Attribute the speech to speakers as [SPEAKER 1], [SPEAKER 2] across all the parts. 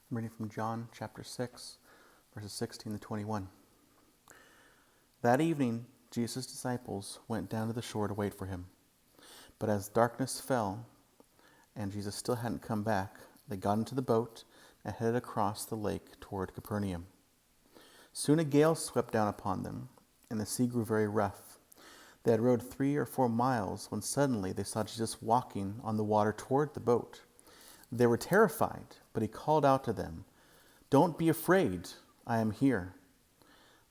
[SPEAKER 1] I'm reading from John chapter 6, verses 16 to 21. That evening, Jesus' disciples went down to the shore to wait for him. But as darkness fell and Jesus still hadn't come back, they got into the boat and headed across the lake toward Capernaum. Soon a gale swept down upon them, and the sea grew very rough. They had rowed 3 or 4 miles when suddenly they saw Jesus walking on the water toward the boat. They were terrified, but he called out to them, "Don't be afraid, I am here."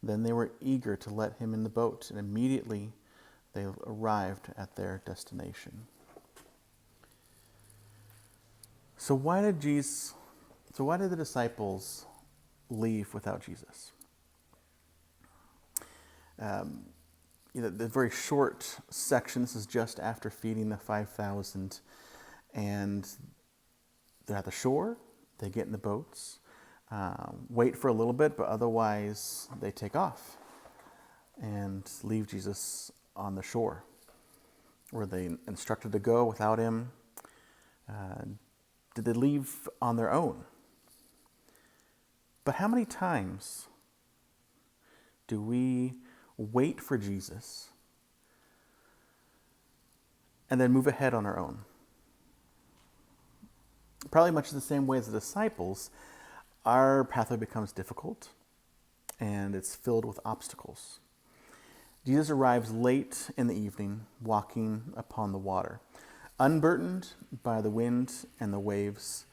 [SPEAKER 1] Then they were eager to let him in the boat, and immediately they arrived at their destination. So why did the disciples leave without Jesus? The very short section, this is just after feeding the 5,000, and they're at the shore, they get in the boats, wait for a little bit, but otherwise they take off and leave Jesus on the shore, where they instructed to go without him. Did they leave on their own? But how many times do we wait for Jesus and then move ahead on our own? Probably much the same way as the disciples, our pathway becomes difficult and it's filled with obstacles. Jesus arrives late in the evening, walking upon the water. Unburdened by the wind and the waves,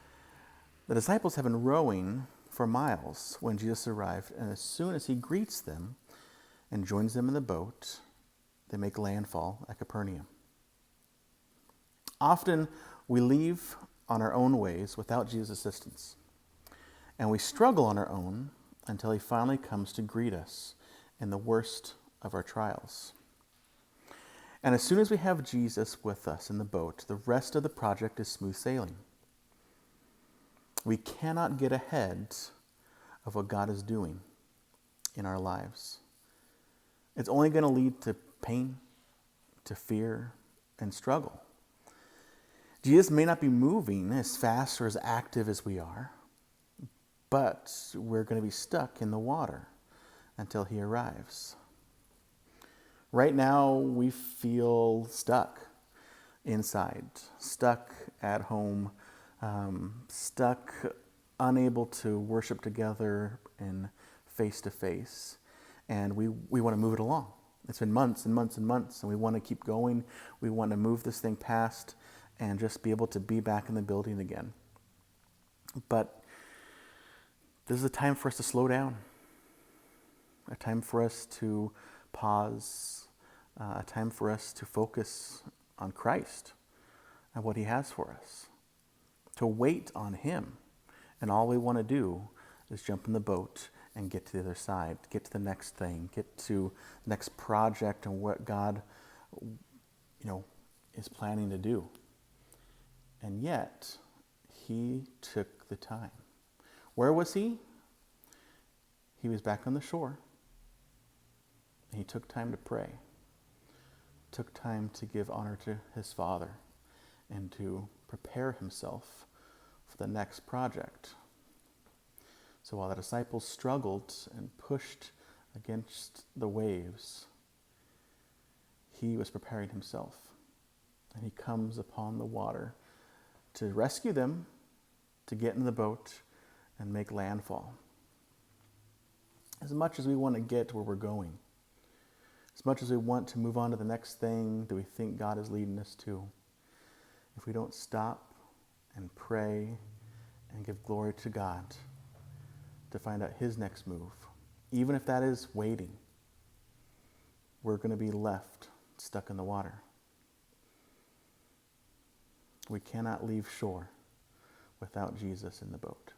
[SPEAKER 1] the disciples have been rowing for miles when Jesus arrived, and as soon as he greets them and joins them in the boat, they make landfall at Capernaum. Often we leave on our own ways without Jesus' assistance, and we struggle on our own until he finally comes to greet us in the worst of our trials. And as soon as we have Jesus with us in the boat, the rest of the project is smooth sailing. We cannot get ahead of what God is doing in our lives. It's only going to lead to pain, to fear, and struggle. Jesus may not be moving as fast or as active as we are, but we're going to be stuck in the water until he arrives. Right now, we feel stuck inside, stuck at home, stuck, unable to worship together in face-to-face, and we want to move it along. It's been months and months and months, and we want to keep going. We want to move this thing past and just be able to be back in the building again. But this is a time for us to slow down, a time for us to pause, a time for us to focus on Christ and what he has for us, to wait on him. And all we want to do is jump in the boat and get to the other side, get to the next thing, get to the next project and what God, is planning to do. And yet, he took the time. Where was he? He was back on the shore. He took time to pray, took time to give honor to his Father, and to prepare himself for the next project. So while the disciples struggled and pushed against the waves, he was preparing himself. And he comes upon the water to rescue them, to get in the boat and make landfall. As much as we want to get to where we're going, as much as we want to move on to the next thing that we think God is leading us to, if we don't stop and pray and give glory to God to find out his next move, even if that is waiting, we're going to be left stuck in the water. We cannot leave shore without Jesus in the boat.